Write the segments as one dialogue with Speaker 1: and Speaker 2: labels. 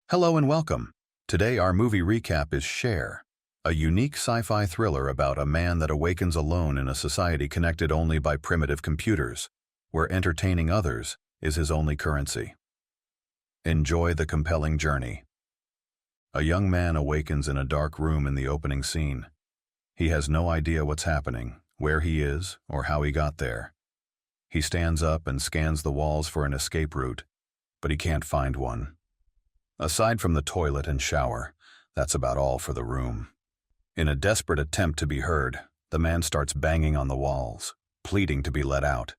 Speaker 1: Hello and welcome. Today our movie recap is Share, a unique sci-fi thriller about a man that awakens alone in a society connected only by primitive computers, where entertaining others is his only currency. Enjoy the compelling journey. A young man awakens in a dark room in the opening scene. He has no idea what's happening, where he is, or how he got there. He stands up and scans the walls for an escape route, but he can't find one. Aside from the toilet and shower, that's about all for the room. In a desperate attempt to be heard, the man starts banging on the walls, pleading to be let out.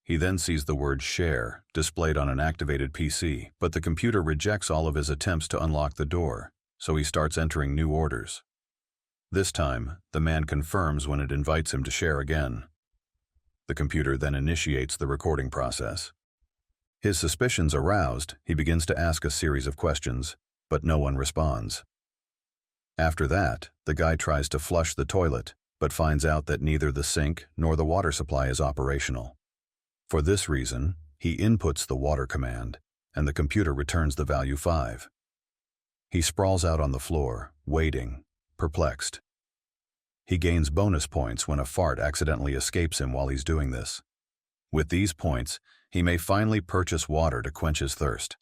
Speaker 1: He then sees the word Share displayed on an activated PC, but the computer rejects all of his attempts to unlock the door, so he starts entering new orders. This time, the man confirms when it invites him to share again. The computer then initiates the recording process. His suspicions aroused, he begins to ask a series of questions, but no one responds. After that, the guy tries to flush the toilet, but finds out that neither the sink nor the water supply is operational. For this reason, he inputs the water command, and the computer returns the value 5. He sprawls out on the floor, waiting, perplexed. He gains bonus points when a fart accidentally escapes him while he's doing this. With these points, he may finally purchase water to quench his thirst.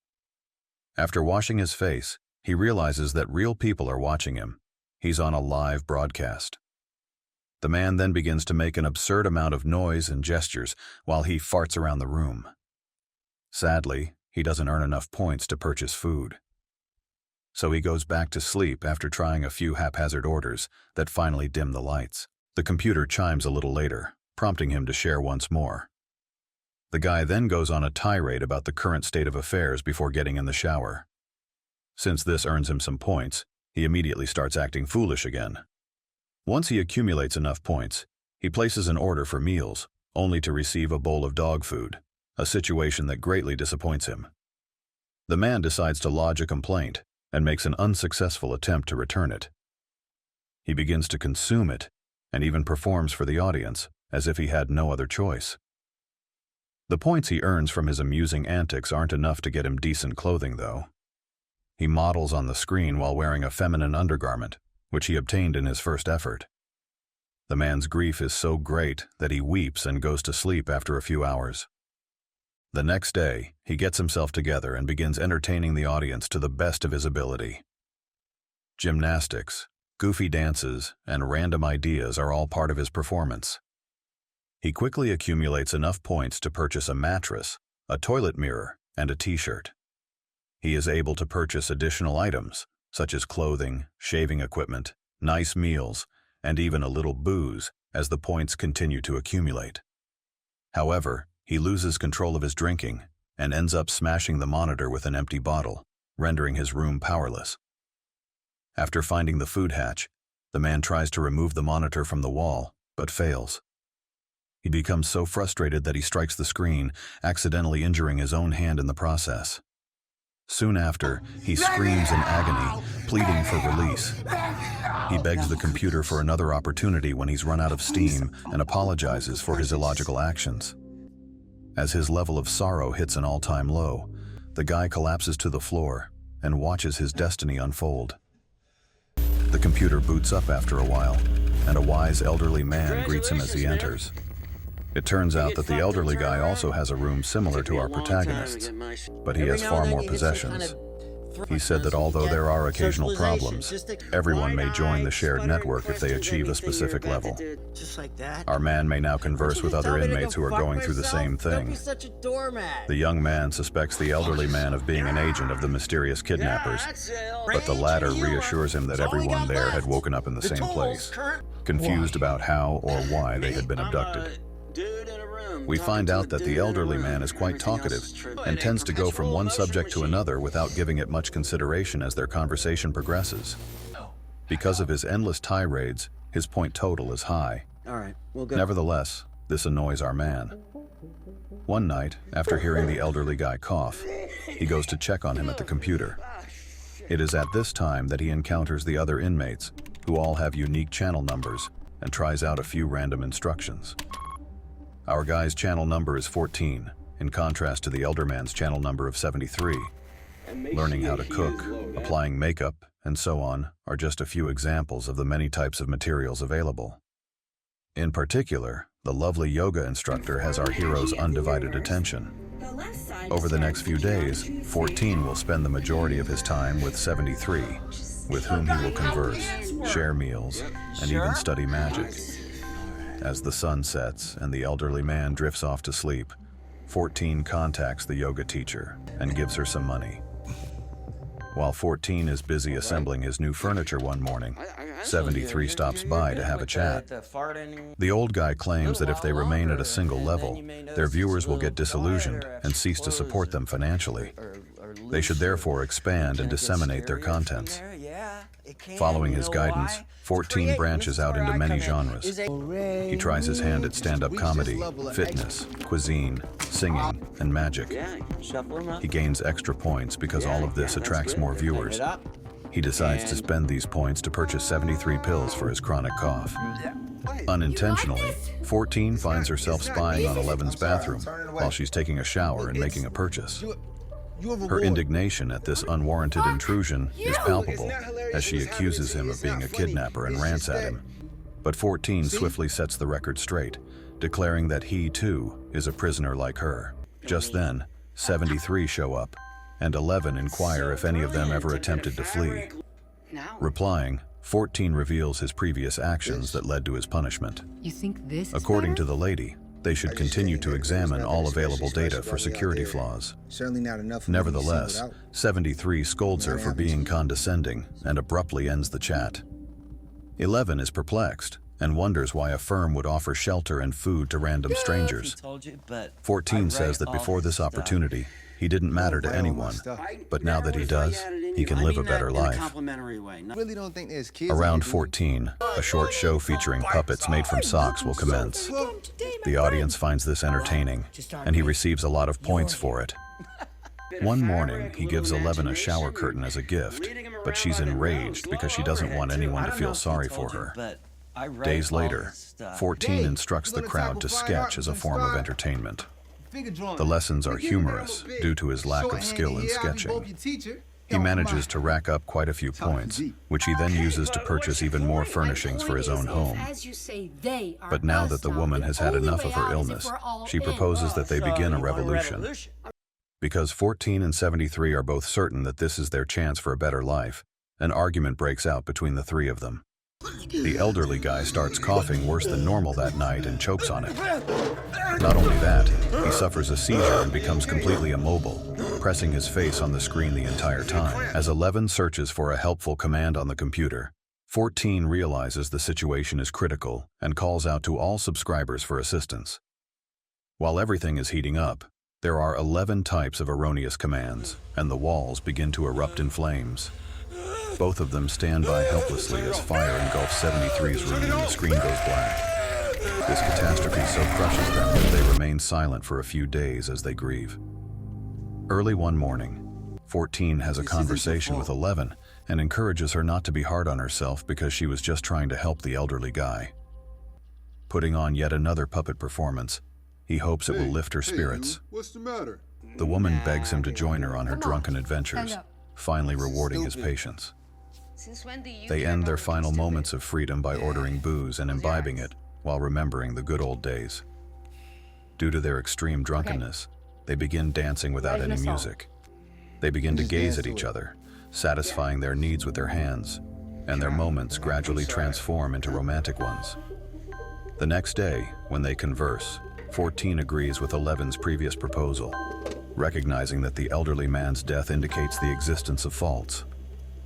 Speaker 1: After washing his face, he realizes that real people are watching him. He's on a live broadcast. The man then begins to make an absurd amount of noise and gestures while he farts around the room. Sadly, he doesn't earn enough points to purchase food. So he goes back to sleep after trying a few haphazard orders that finally dim the lights. The computer chimes a little later, prompting him to share once more. The guy then goes on a tirade about the current state of affairs before getting in the shower. Since this earns him some points, he immediately starts acting foolish again. Once he accumulates enough points, he places an order for meals, only to receive a bowl of dog food, a situation that greatly disappoints him. The man decides to lodge a complaint and makes an unsuccessful attempt to return it. He begins to consume it and even performs for the audience as if he had no other choice. The points he earns from his amusing antics aren't enough to get him decent clothing, though. He models on the screen while wearing a feminine undergarment, which he obtained in his first effort. The man's grief is so great that he weeps and goes to sleep after a few hours. The next day, he gets himself together and begins entertaining the audience to the best of his ability. Gymnastics, goofy dances, and random ideas are all part of his performance. He quickly accumulates enough points to purchase a mattress, a toilet mirror, and a t-shirt. He is able to purchase additional items, such as clothing, shaving equipment, nice meals, and even a little booze as the points continue to accumulate. However, he loses control of his drinking and ends up smashing the monitor with an empty bottle, rendering his room powerless. After finding the food hatch, the man tries to remove the monitor from the wall, but fails. He becomes so frustrated that he strikes the screen, accidentally injuring his own hand in the process. Soon after, he screams in agony, pleading for release. He begs the computer for another opportunity when he's run out of steam and apologizes for his illogical actions. As his level of sorrow hits an all-time low, the guy collapses to the floor and watches his destiny unfold. The computer boots up after a while, and a wise elderly man greets him as he enters. It turns out that the elderly guy also has a room similar to our protagonist's, but he has far more possessions. He said that although there are occasional problems, everyone may join the shared network if they achieve a specific level. Our man may now converse with other inmates who are going through the same thing. The young man suspects the elderly man of being an agent of the mysterious kidnappers, but the latter reassures him that everyone there had woken up in the same place, confused about how or why they had been abducted. We find out that the elderly man is quite talkative and tends to go from one subject to another without giving it much consideration as their conversation progresses. Because of his endless tirades, his point total is high. Nevertheless, this annoys our man. One night, after hearing the elderly guy cough, he goes to check on him at the computer. It is at this time that he encounters the other inmates, who all have unique channel numbers, and tries out a few random instructions. Our guy's channel number is 14, in contrast to the elder man's channel number of 73. learning how to cook, applying makeup, and so on are just a few examples of the many types of materials available. In particular, the lovely yoga instructor has our hero's undivided attention. Over the next few days, 14 will spend the majority of his time with 73, with whom he will converse, share meals, and even study magic. As the sun sets and the elderly man drifts off to sleep, 14 contacts the yoga teacher and gives her some money. While 14 is busy assembling his new furniture one morning, 73 stops by to have a chat. The old guy claims that if they remain at a single level, their viewers will get disillusioned and cease to support them financially. They should therefore expand and disseminate their contents. Following his guidance, 14 branches out into many genres. He tries his hand at stand-up comedy, fitness, cuisine, singing, and magic. He gains extra points because all of this attracts more viewers. He decides to spend these points to purchase 73 pills for his chronic cough. Unintentionally, 14 finds herself spying on 11's bathroom while she's taking a shower and making a purchase. Her indignation at this unwarranted intrusion is palpable as she accuses him of being a kidnapper and rants at him. But 14 swiftly sets the record straight, declaring that he, too, is a prisoner like her. Just then, 73 show up, and 11 inquire if any of them ever attempted to flee. Replying, 14 reveals his previous actions that led to his punishment.
Speaker 2: You think this is
Speaker 1: According to
Speaker 2: better?
Speaker 1: the lady, they should continue to examine all available data for security flaws. Nevertheless, 73 scolds her for being condescending and abruptly ends the chat. 11 is perplexed and wonders why a firm would offer shelter and food to random strangers. 14 says that before this opportunity, he didn't matter to anyone, but now that he does, he can live a better life. Around 14, a short show featuring puppets made from socks will commence. The audience finds this entertaining, and he receives a lot of points for it. One morning, he gives 11 a shower curtain as a gift, but she's enraged because she doesn't want anyone to feel sorry for her. Days later, 14 instructs the crowd to sketch as a form of entertainment. The lessons are humorous due to his lack of skill in sketching. He manages to rack up quite a few points, which he then uses to purchase even more furnishings for his own home. But now that the woman has had enough of her illness, she proposes that they begin a revolution. Because 14 and 73 are both certain that this is their chance for a better life, an argument breaks out between the three of them. The elderly guy starts coughing worse than normal that night and chokes on it. Not only that, he suffers a seizure and becomes completely immobile, pressing his face on the screen the entire time. As 11 searches for a helpful command on the computer, 14 realizes the situation is critical and calls out to all subscribers for assistance. While everything is heating up, there are 11 types of erroneous commands, and the walls begin to erupt in flames. Both of them stand by helplessly as fire engulfs 73's room and the screen goes black. This catastrophe so crushes them that they remain silent for a few days as they grieve. Early one morning, 14 has a conversation with 11 and encourages her not to be hard on herself because she was just trying to help the elderly guy. Putting on yet another puppet performance, he hopes it will lift her spirits.
Speaker 3: What's the matter?
Speaker 1: The woman begs him to join her on her drunken adventures, finally rewarding his patience. They end their final moments of freedom by ordering booze and imbibing it while remembering the good old days. Due to their extreme drunkenness, they begin dancing without any music. They begin to gaze at each other, satisfying their needs with their hands, and their moments gradually transform into romantic ones. The next day, when they converse, 14 agrees with 11's previous proposal, recognizing that the elderly man's death indicates the existence of faults.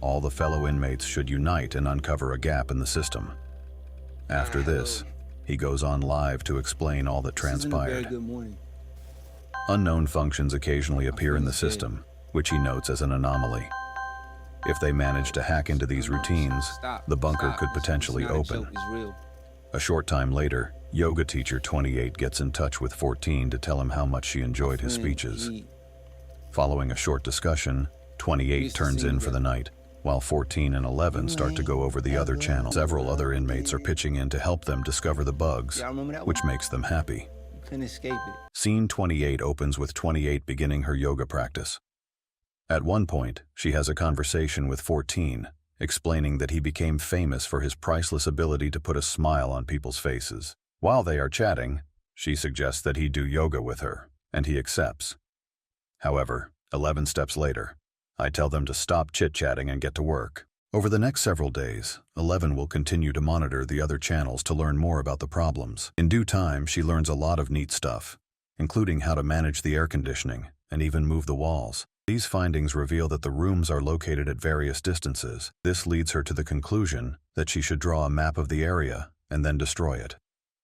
Speaker 1: All the fellow inmates should unite and uncover a gap in the system. After this, he goes on live to explain all that transpired. Unknown functions occasionally appear in the system, which he notes as an anomaly. If they manage to hack into these routines, the bunker could potentially open. A short time later, yoga teacher 28 gets in touch with 14 to tell him how much she enjoyed his speeches. Following a short discussion, 28 turns in for the night, while 14 and 11 start to go over the other channel. Several other inmates are pitching in to help them discover the bugs, which makes them happy. Scene 28 opens with 28 beginning her yoga practice. At one point, she has a conversation with 14, explaining that he became famous for his priceless ability to put a smile on people's faces. While they are chatting, she suggests that he do yoga with her, and he accepts. However, 11 steps later, I tell them to stop chit-chatting and get to work. Over the next several days, 11 will continue to monitor the other channels to learn more about the problems. In due time, she learns a lot of neat stuff, including how to manage the air conditioning and even move the walls. These findings reveal that the rooms are located at various distances. This leads her to the conclusion that she should draw a map of the area and then destroy it.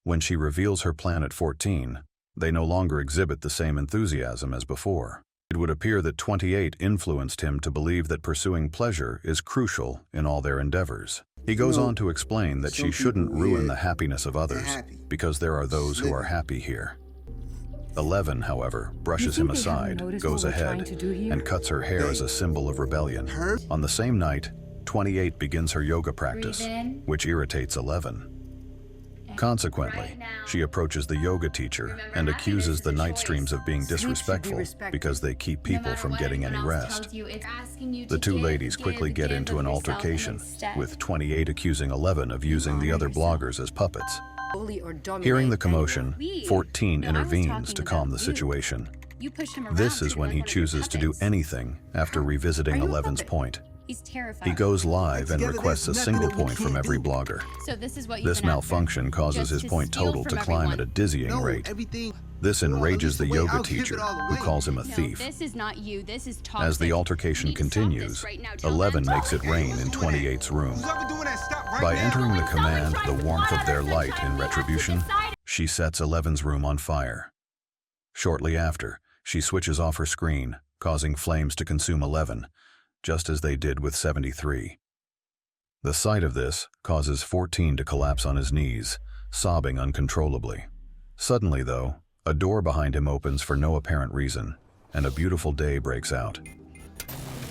Speaker 1: When she reveals her plan at 14, they no longer exhibit the same enthusiasm as before. It would appear that 28 influenced him to believe that pursuing pleasure is crucial in all their endeavors. He goes on to explain that she shouldn't ruin the happiness of others, because there are those who are happy here. 11, however, brushes him aside, goes ahead, and cuts her hair as a symbol of rebellion. On the same night, 28 begins her yoga practice, which irritates 11. Consequently, she approaches the yoga teacher and accuses the night streams of being disrespectful because they keep people from getting any rest. The two ladies quickly get into an altercation, with 28 accusing 11 of using the other bloggers as puppets. Hearing the commotion, 14 intervenes to calm the situation. This is when he chooses to do anything after revisiting 11's point. He goes live and requests a single point from every blogger. This malfunction causes his point total to climb at a dizzying rate. This enrages the yoga teacher, who calls him a thief. As the altercation continues, 11 makes it rain in 28's room. By entering the command, the warmth of their light in retribution, she sets 11's room on fire. Shortly after, she switches off her screen, causing flames to consume 11, just as they did with 73. The sight of this causes 14 to collapse on his knees, sobbing uncontrollably. Suddenly, though, a door behind him opens for no apparent reason, and a beautiful day breaks out.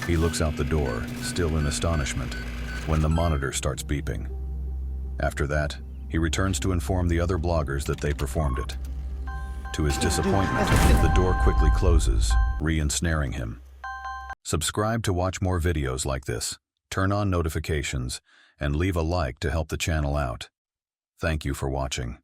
Speaker 1: He looks out the door, still in astonishment, when the monitor starts beeping. After that, he returns to inform the other bloggers that they performed it. To his disappointment, the door quickly closes, re-ensnaring him. Subscribe to watch more videos like this, turn on notifications, and leave a like to help the channel out. Thank you for watching.